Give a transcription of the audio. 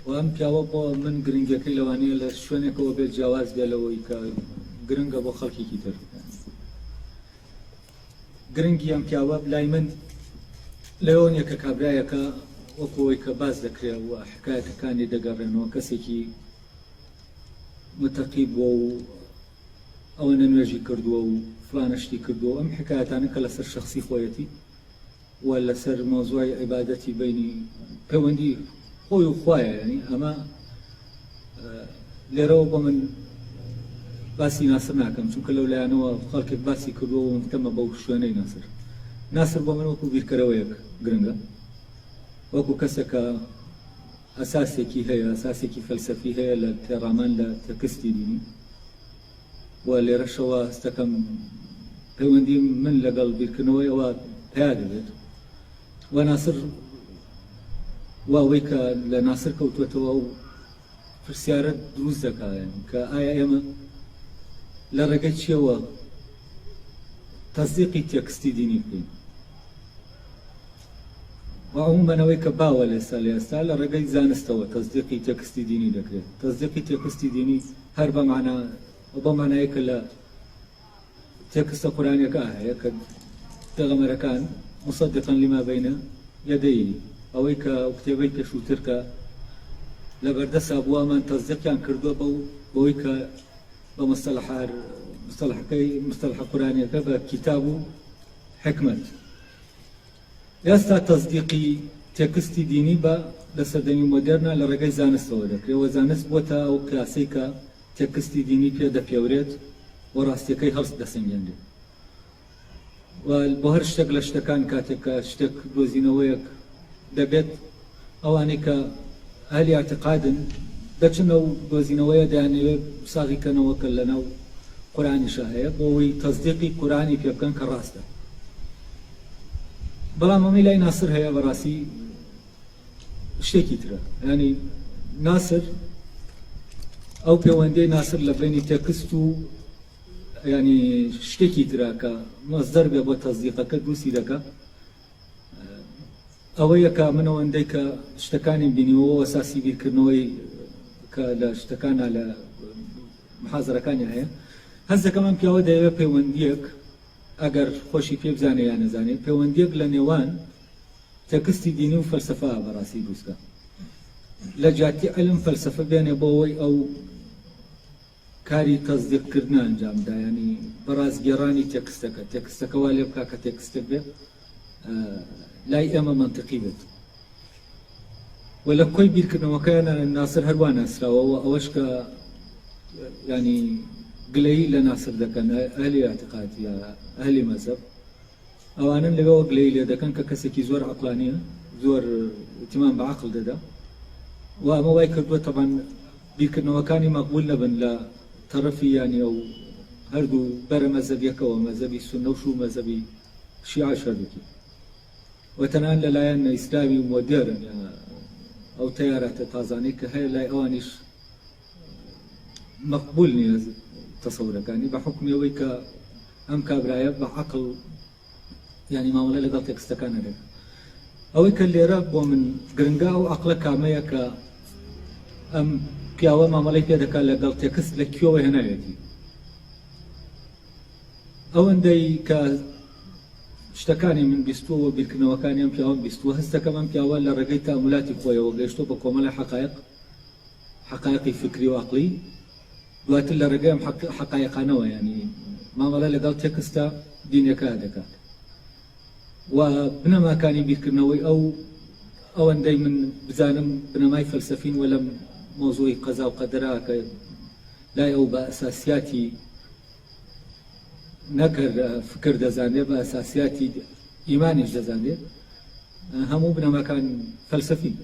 و ئەم پیاوە بۆ من گرنگەکەی لەوانەیە لە شوێنێکەوە بێت جیاواز بێ لەوەی کە گرنگە بۆ خەڵکێکی تر. گرنگی ئەم پیاوە لای من لەوەنیە کە کابرایەکە وەکەوەی کە باز دەکرێت و حکایەتەکانی دەگەڕێنەوە کەسێکی متەقی بووە و ئەوەنە نوێژی کردووە و فلانشتی کردووە. ئەم حکایەتانە کە لەسەر شخصی خۆیەتی و لەسەر مۆزوعی عیبادەتی بینی پەیوەندی خۆی و خوایە، ینی ئەمە لێرەوە بۆ من باسی ناسر ناکەم، چونکە لەولایەنەوە خەڵکێک باسی کردووە و تەمە بەو شوێنەی ناسر بۆ من وەکو بیرکەرەوەیەک گرنگە، وەکو کەسێکە ئەساسێکی هەیە، ئەساسێکی فەلسەفی هەیە لە تێڕامان لە تەکستی دینی و لێرەشەوە هەستەکەم پەیوەندی من لەگەڵ بیرکردنەوەی ئەوە پیا دەبێت و ناسر واوەی کە لە ناسر کەوتوێتەوە و پرسیارە دروست دەکایەن کە ئایا ئێمە لە ڕێگەی چیەوە تەصدیقی تێکستی دینی بکەین. و عمومەنەوەی کە باوە لێستا لە ئێستا لە ڕێگەی زانستەوە تەصدیقی تێکستی دینی دەکرێت. تەصدیقی تێکستی دینی هەر بە معنایە کە لە تێکستە قورئانیەکە هەیە کە پێغەمبەرەکان مصدقا لما بین یدیه، ئەوەی کە کتێبەی پێشووتر کە لە بەردەسا بووەمان تەصدیقیان کردووە بەوەی کە بە مستەلح قورئانیەکە بە کتاب و حکمت. ئێستا تەصدیقی تێکستی دینی بە لە سەردەمی مۆدێرنا لە ڕێگەی زانستەوە دەکرێت و زانست بۆتە ئەو کلاسەی کە تێکستی دینی پێ دەپێورێت و ڕاستیەکەی هەڵس دەسەنگێنرێت. و بۆ هەر شتێک لە شتەکان کاتێک کە شتێک دۆزینەوەیەک دەبێت ئەوانەی کە ئەهلی اعتقادن دەچنە و دۆزینەوەیە دەیانەوێت ساغیکەنەوە کە لەناو قورئانیشە هەیە بۆەوەی تەصدیقی قورئانی پێ بکەن کە ڕاستە. بەڵام ئەمەی لای ناسر هەیە بەڕاستی شتێکی ترە، ینی ناسر ئەو پەیوەندیەی ناسر لە بینی تێکست و ینی شتێکی ترە کە مەصدەر بێ بۆ تەصدیقەکە دروستی دەکات. ئەوەیە کە من ئەوەندەی کە شتەکانی بینیەوە ئەساسی بیرکردنەوەی کە لە شتەکانە لە محازەرەکانی هەیە هەست دەکەم ئەم پیاوە دەیەوێت پەیوەندیەک ئەگەر خۆشی پێ بزانێ یان نەزانێت پەیوەندیەک لە نێوان تێکستی دینی و فەلسەفە بەڕاستی دروستکە لە جاتی علم فەلسەفە بێنێ بۆ ئەوەی ئەو کاری تەصدیقکردن ئەنجامدا، ینی بەڕازگێڕانی تێکستەکە وا لێ بکا کە تێکستێک بێت لای ئێمە منطقی بێت. و لە کۆی بیرکردنەوەکەیان ناسر هەروە ناسراوەوە ئەوەش کە ینی گلەیی لە ناسر دەکەن ئەهلی اعتقاد یا ئەهلی مەذهب، ئەوانن لەوێەوە گلەیی لێ دەکەن کە کەسێکی زۆر عەقلانیە، زۆر ئیتیمان بە عەقڵ دەدا و ئەمە وای کردووە تەبەن بیرکردنەوەکانی مەقبول نەبن لە تەرەفی یانی ئەو هەردوو بەرە مەذهبیەکەوە، مەذهبی سونە و مەذهبی شیعە شەردووکی و تەنان لەلایەن ئیسلامی مۆدێرن ئەو تەیارەتە تازانەی کە هەیە لای ئەوانیش مەقبول نییە تەسەورەکانی بە حکمی ئەوەی کە ئەم کابرایە بە عەقڵ ینی مامەڵە لەگەڵ تێکستەکان هەبێت. ئەوەی کە لێرە بۆ من گرنگە ئەو عەقڵە کامەیە کە ئەم پیاوە مامەڵەی پێ دەکات لەگەڵ تێکست لە کوێوە هێناوێتی. ئەوەندەی کە شتەکانی من بیستووە بیرکردنەوەکانی ئەم پیاوە بیستووە هەست دەکەم ئەم پیاوە لە ڕێگەی تەئەمولاتی خۆیەوە گەیشتۆ بە کۆمەڵی حەقایقی فکری و عەقڵی دواتر لە ڕێگەی ئەم حەقایقانەوە ینی مامەڵە لەگەڵ تێکستە دینەکە دەکات و بنەماکانی بیرکردنەوەی ئەوەندەی من بزانم بنەمای فەلسەفین و لەم مۆزوعی قەزا و قەدەرا کە لای ئەو بە ئەساسیاتی نەکرد فکر دەزانێت بە ئەساسیاتی ئیمانیش دەزانێت هەموو بنەماکان فەلسەفین.